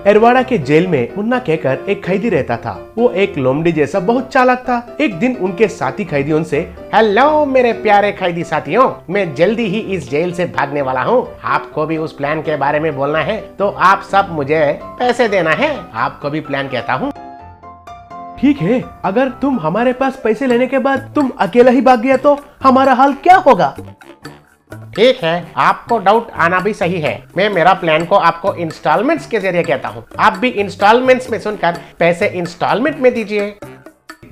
एरवाड़ा के जेल में मुन्ना कहकर एक कैदी रहता था। वो एक लोमड़ी जैसा बहुत चालाक था। एक दिन उनके साथी कैदियों से, हेलो मेरे प्यारे कैदी साथियों, मैं जल्दी ही इस जेल से भागने वाला हूँ। आपको भी उस प्लान के बारे में बोलना है तो आप सब मुझे पैसे देना है। आपको भी प्लान कहता हूँ। ठीक है, अगर तुम हमारे पास पैसे लेने के बाद तुम अकेला ही भाग गया तो हमारा हाल क्या होगा? ठीक है, आपको डाउट आना भी सही है। मैं मेरा प्लान को आपको इंस्टॉलमेंट्स के जरिए कहता हूँ। आप भी इंस्टॉलमेंट्स में सुनकर पैसे इंस्टॉलमेंट में दीजिए।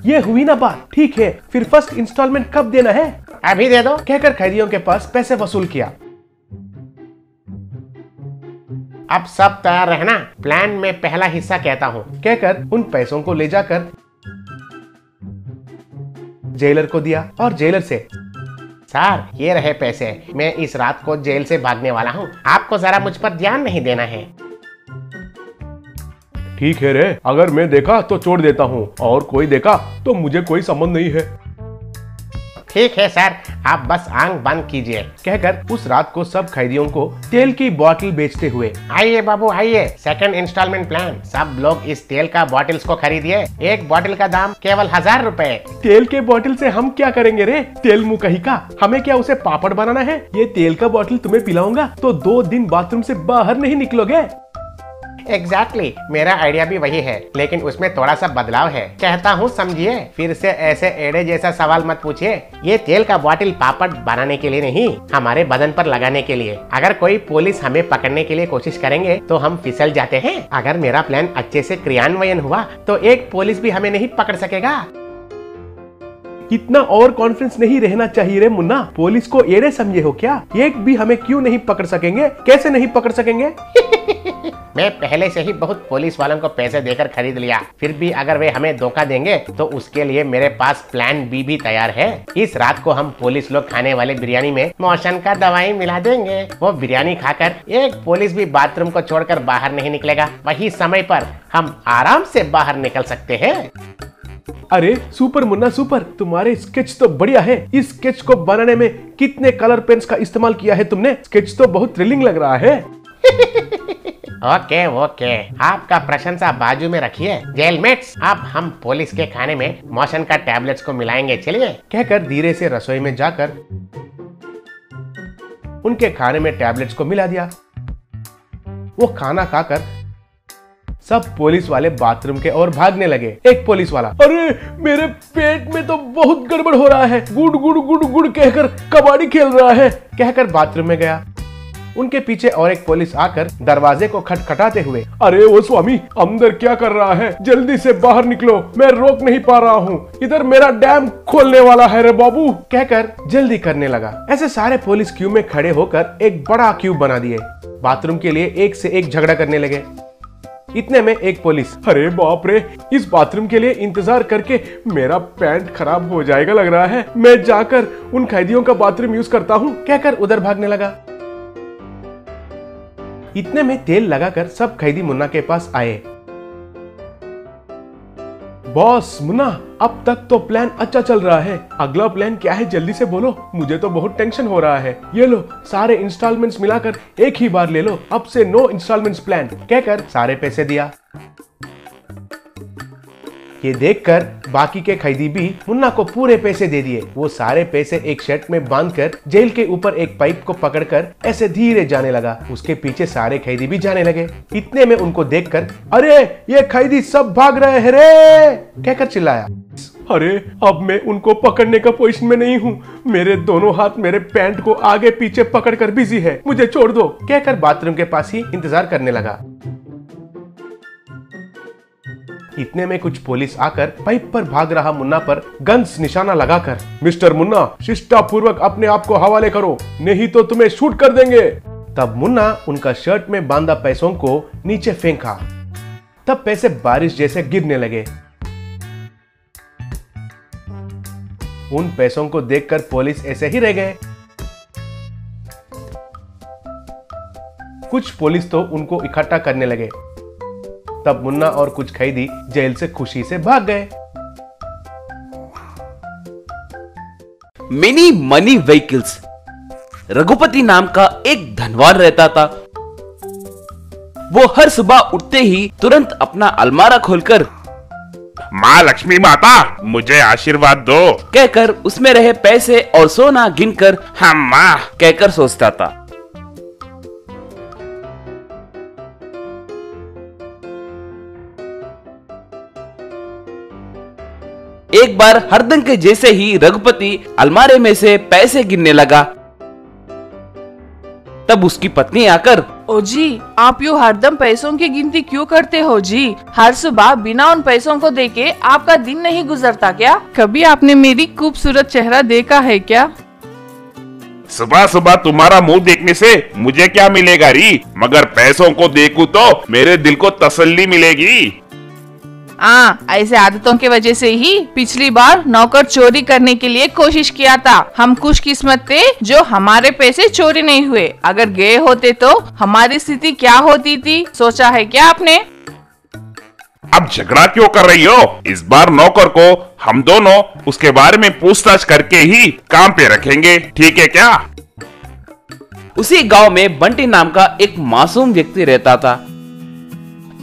ये हुई ना बात। ठीक है, फिर फर्स्ट इंस्टॉलमेंट कब देना है? अभी दे दो, कहकर कैदियों के पास पैसे वसूल किया। अब सब तैयार रहना, प्लान में पहला हिस्सा कहता हूँ। कहकर उन पैसों को ले जाकर जेलर को दिया और जेलर से, सर ये रहे पैसे, मैं इस रात को जेल से भागने वाला हूँ। आपको जरा मुझ पर ध्यान नहीं देना है। ठीक है रे, अगर मैं देखा तो छोड़ देता हूँ और कोई देखा तो मुझे कोई संबंध नहीं है। ठीक है सर, आप बस आंख बंद कीजिए। कहकर उस रात को सब कैदियों को तेल की बोतल बेचते हुए, आइए बाबू आइए, सेकंड इंस्टॉलमेंट प्लान। सब लोग इस तेल का बॉटल्स को खरीदिए। एक बॉटल का दाम केवल 1000 रुपए। तेल के बोतल से हम क्या करेंगे रे? तेल मुंह कहीं का, हमें क्या उसे पापड़ बनाना है? ये तेल का बोतल तुम्हें पिलाऊंगा तो 2 दिन बाथरूम से बाहर नहीं निकलोगे। एग्जैक्टली, मेरा आइडिया भी वही है, लेकिन उसमें थोड़ा सा बदलाव है। कहता हूँ समझिए। फिर से ऐसे एड़े जैसा सवाल मत पूछिए। ये तेल का बॉटल पापड़ बनाने के लिए नहीं, हमारे बदन पर लगाने के लिए। अगर कोई पुलिस हमें पकड़ने के लिए कोशिश करेंगे तो हम फिसल जाते हैं। अगर मेरा प्लान अच्छे से क्रियान्वयन हुआ तो एक पुलिस भी हमें नहीं पकड़ सकेगा। इतना और कॉन्फिडेंस नहीं रहना चाहिए रे मुन्ना। पुलिस को एड़े समझे हो क्या? एक भी हमें क्यों नहीं पकड़ सकेंगे? कैसे नहीं पकड़ सकेंगे? मैं पहले से ही बहुत पुलिस वालों को पैसे देकर खरीद लिया। फिर भी अगर वे हमें धोखा देंगे तो उसके लिए मेरे पास प्लान बी भी तैयार है। इस रात को हम पुलिस लोग खाने वाले बिरयानी में मोशन का दवाई मिला देंगे। वो बिरयानी खाकर एक पुलिस भी बाथरूम को छोड़कर बाहर नहीं निकलेगा। वही समय पर हम आराम से बाहर निकल सकते हैं। अरे सुपर मुन्ना सुपर, तुम्हारे स्केच तो बढ़िया है। इस स्केच को बनाने में कितने कलर पेन्स का इस्तेमाल किया है तुमने? स्केच तो बहुत थ्रिलिंग लग रहा है। ओके ओके, आपका प्रशंसा बाजू में रखिए। जेलमेट्स, अब हम पुलिस के खाने में मोशन का टैबलेट्स को मिलाएंगे। चलिए। कहकर धीरे से रसोई में जाकर उनके खाने में टैबलेट्स को मिला दिया। वो खाना खाकर सब पुलिस वाले बाथरूम के ओर भागने लगे। एक पुलिस वाला, अरे मेरे पेट में तो बहुत गड़बड़ हो रहा है, गुड़ गुड़ गुड़ गुड़ कहकर कबड्डी खेल रहा है, कहकर बाथरूम में गया। उनके पीछे और एक पुलिस आकर दरवाजे को खटखटाते हुए, अरे वो स्वामी अंदर क्या कर रहा है? जल्दी से बाहर निकलो, मैं रोक नहीं पा रहा हूँ, इधर मेरा डैम खोलने वाला है रे बाबू, कहकर जल्दी करने लगा। ऐसे सारे पुलिस क्यू में खड़े होकर एक बड़ा क्यू बना दिए। बाथरूम के लिए एक से एक झगड़ा करने लगे। इतने में एक पुलिस, अरे बाप रे, इस बाथरूम के लिए इंतजार करके मेरा पैंट खराब हो जाएगा लग रहा है, मैं जाकर उन कैदियों का बाथरूम यूज करता हूँ, कहकर उधर भागने लगा। इतने में तेल लगाकर सब कैदी मुन्ना के पास आए। बॉस मुन्ना, अब तक तो प्लान अच्छा चल रहा है, अगला प्लान क्या है जल्दी से बोलो, मुझे तो बहुत टेंशन हो रहा है। ये लो सारे इंस्टॉलमेंट्स मिलाकर एक ही बार ले लो, अब से नो इंस्टॉलमेंट्स प्लान, कहकर सारे पैसे दिया। ये देखकर बाकी के कैदी भी मुन्ना को पूरे पैसे दे दिए। वो सारे पैसे एक शर्ट में बांधकर जेल के ऊपर एक पाइप को पकड़कर ऐसे धीरे जाने लगा। उसके पीछे सारे कैदी भी जाने लगे। इतने में उनको देखकर, अरे ये कैदी सब भाग रहे हैं रे, कहकर चिल्लाया। अरे अब मैं उनको पकड़ने का पोजीशन में नहीं हूँ, मेरे दोनों हाथ मेरे पैंट को आगे पीछे पकड़कर बिजी है, मुझे छोड़ दो, कहकर बाथरूम के पास ही इंतजार करने लगा। इतने में कुछ पुलिस आकर पाइप पर भाग रहा मुन्ना पर गन्स निशाना लगाकर, मिस्टर मुन्ना शिष्टापूर्वक अपने आप को हवाले करो, नहीं तो तुम्हें शूट कर देंगे। तब मुन्ना उनका शर्ट में बांधा पैसों को नीचे फेंका। तब पैसे बारिश जैसे गिरने लगे। उन पैसों को देखकर पुलिस ऐसे ही रह गए। कुछ पुलिस तो उनको इकट्ठा करने लगे। तब मुन्ना और कुछ कैदी जेल से खुशी से भाग गए। Mini money vehicles. रघुपति नाम का एक धनवान रहता था। वो हर सुबह उठते ही तुरंत अपना अलमारा खोलकर माँ लक्ष्मी माता मुझे आशीर्वाद दो कहकर उसमें रहे पैसे और सोना गिनकर हाँ माँ कहकर सोचता था। एक बार हरदम के जैसे ही रघुपति अलमारे में से पैसे गिनने लगा, तब उसकी पत्नी आकर, ओ जी, आप यूँ हरदम पैसों की गिनती क्यों करते हो जी? हर सुबह बिना उन पैसों को देखे आपका दिन नहीं गुजरता क्या? कभी आपने मेरी खूबसूरत चेहरा देखा है क्या? सुबह सुबह तुम्हारा मुंह देखने से मुझे क्या मिलेगा री, मगर पैसों को देखूं तो मेरे दिल को तसल्ली मिलेगी। ऐसे आदतों के वजह से ही पिछली बार नौकर चोरी करने के लिए कोशिश किया था। हम खुशकिस्मत थे जो हमारे पैसे चोरी नहीं हुए। अगर गए होते तो हमारी स्थिति क्या होती थी, सोचा है क्या आपने? अब झगड़ा क्यों कर रही हो? इस बार नौकर को हम दोनों उसके बारे में पूछताछ करके ही काम पे रखेंगे, ठीक है क्या? उसी गांव में बंटी नाम का एक मासूम व्यक्ति रहता था।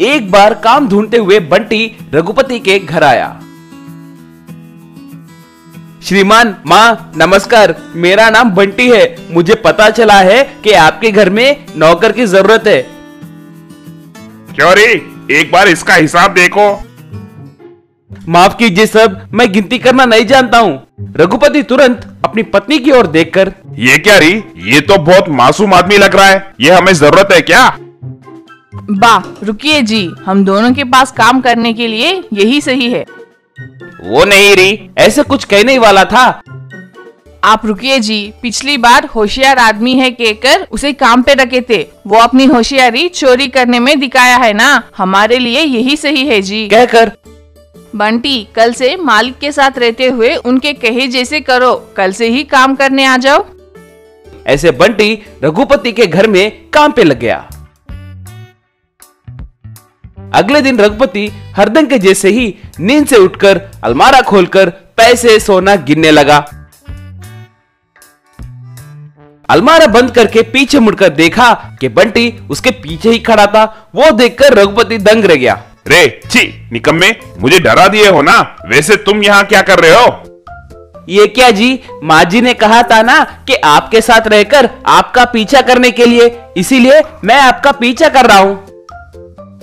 एक बार काम ढूंढते हुए बंटी रघुपति के घर आया। श्रीमान, माँ नमस्कार, मेरा नाम बंटी है। मुझे पता चला है कि आपके घर में नौकर की जरूरत है। क्यों रे, एक बार इसका हिसाब देखो। माफ कीजिए सब, मैं गिनती करना नहीं जानता हूँ। रघुपति तुरंत अपनी पत्नी की ओर देखकर, ये क्या री, ये तो बहुत मासूम आदमी लग रहा है, ये हमें जरूरत है क्या? रुकिए जी, हम दोनों के पास काम करने के लिए यही सही है। वो नहीं री, ऐसे कुछ कहने ही वाला था। आप रुकिए जी, पिछली बार होशियार आदमी है कहकर उसे काम पे रखे थे। वो अपनी होशियारी चोरी करने में दिखाया है ना, हमारे लिए यही सही है जी। कहकर बंटी, कल से मालिक के साथ रहते हुए उनके कहे जैसे करो, कल से ही काम करने आ जाओ। ऐसे बंटी रघुपति के घर में काम पे लग गया। अगले दिन रघुपति हरदम के जैसे ही नींद से उठकर अलमारा खोलकर पैसे सोना गिनने लगा। अलमारा बंद करके पीछे मुड़कर देखा कि बंटी उसके पीछे ही खड़ा था। वो देखकर रघुपति दंग रह गया। रे छी निकम्मे, मुझे डरा दिए हो ना। वैसे तुम यहाँ क्या कर रहे हो? ये क्या जी, माँ जी ने कहा था ना कि आपके साथ रहकर आपका पीछा करने के लिए, इसीलिए मैं आपका पीछा कर रहा हूँ।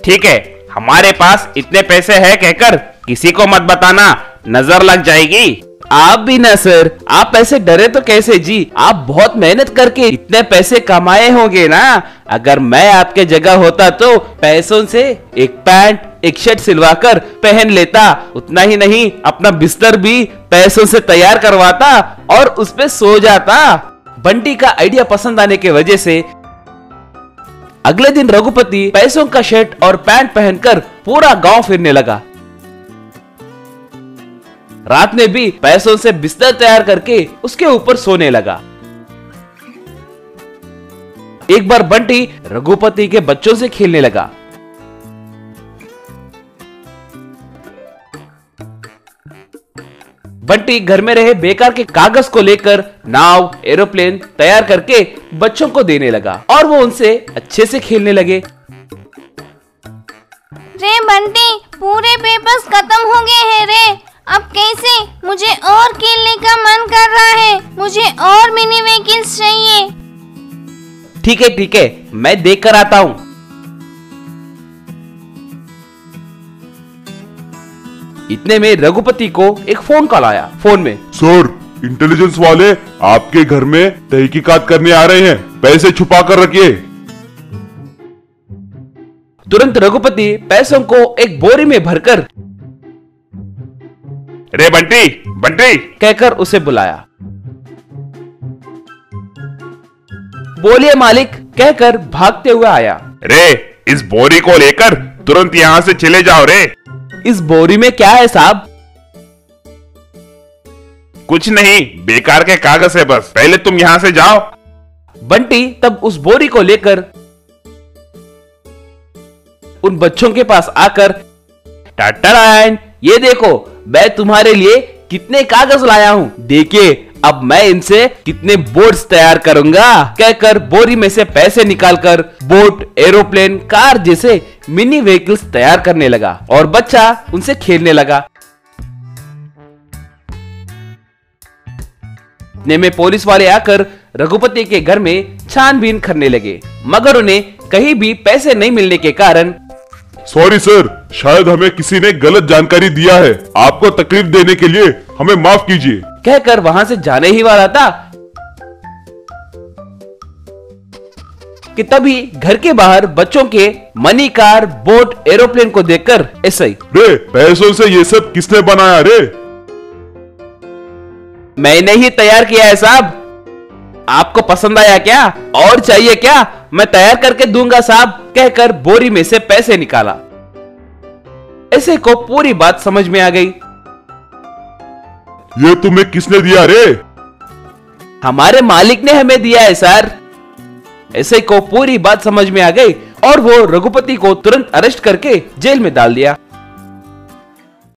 ठीक है, हमारे पास इतने पैसे हैं कहकर किसी को मत बताना, नजर लग जाएगी। आप भी ना सर, आप ऐसे डरे तो कैसे जी? आप बहुत मेहनत करके इतने पैसे कमाए होंगे ना। अगर मैं आपके जगह होता तो पैसों से एक पैंट एक शर्ट सिलवाकर पहन लेता। उतना ही नहीं, अपना बिस्तर भी पैसों से तैयार करवाता और उस पे सो जाता। बंटी का आइडिया पसंद आने की वजह से अगले दिन रघुपति पैसों का शर्ट और पैंट पहनकर पूरा गांव फिरने लगा। रात में भी पैसों से बिस्तर तैयार करके उसके ऊपर सोने लगा। एक बार बंटी रघुपति के बच्चों से खेलने लगा। बंटी घर में रहे बेकार के कागज को लेकर नाव एरोप्लेन तैयार करके बच्चों को देने लगा और वो उनसे अच्छे से खेलने लगे। रे बंटी, पूरे पेपर्स खत्म हो गए हैं रे। अब कैसे? मुझे और खेलने का मन कर रहा है। मुझे और मिनी व्हीकल्स चाहिए। ठीक है, मैं देख कर आता हूँ। इतने में रघुपति को एक फोन कॉल आया। फोन में, सर, इंटेलिजेंस वाले आपके घर में तहकीकात करने आ रहे हैं, पैसे छुपा कर रखिए। तुरंत रघुपति पैसों को एक बोरी में भरकर रे बंटी बंटी कहकर उसे बुलाया। बोलिए मालिक कहकर भागते हुए आया। रे, इस बोरी को लेकर तुरंत यहाँ से चले जाओ रे। इस बोरी में क्या है साहब? कुछ नहीं, बेकार के कागज है बस। पहले तुम यहाँ से जाओ। बंटी तब उस बोरी को लेकर उन बच्चों के पास आकर, टाटा, ये देखो मैं तुम्हारे लिए कितने कागज लाया हूँ। देखिए अब मैं इनसे कितने बोट्स तैयार करूंगा। कहकर बोरी में से पैसे निकालकर बोट, एरोप्लेन, कार जैसे मिनी व्हीकल्स तैयार करने लगा और बच्चा उनसे खेलने लगा। इतने में पुलिस वाले आकर रघुपति के घर में छानबीन करने लगे, मगर उन्हें कहीं भी पैसे नहीं मिलने के कारण सॉरी सर, शायद हमें किसी ने गलत जानकारी दिया है। आपको तकलीफ देने के लिए हमें माफ कीजिए। कहकर वहां से जाने ही वाला था कि तभी घर के बाहर बच्चों के मनी, कार, बोट, एरोप्लेन को देखकर ऐसा ही, रे पैसों से ये सब किसने बनाया रे? मैंने ही तैयार किया है साहब। आपको पसंद आया क्या? और चाहिए क्या? मैं तैयार करके दूंगा साहब। कहकर बोरी में से पैसे निकाला। ऐसे को पूरी बात समझ में आ गई। ये तुम्हें किसने दिया रे? हमारे मालिक ने हमें दिया है सर। ऐसे को पूरी बात समझ में आ गई और वो रघुपति को तुरंत अरेस्ट करके जेल में डाल दिया।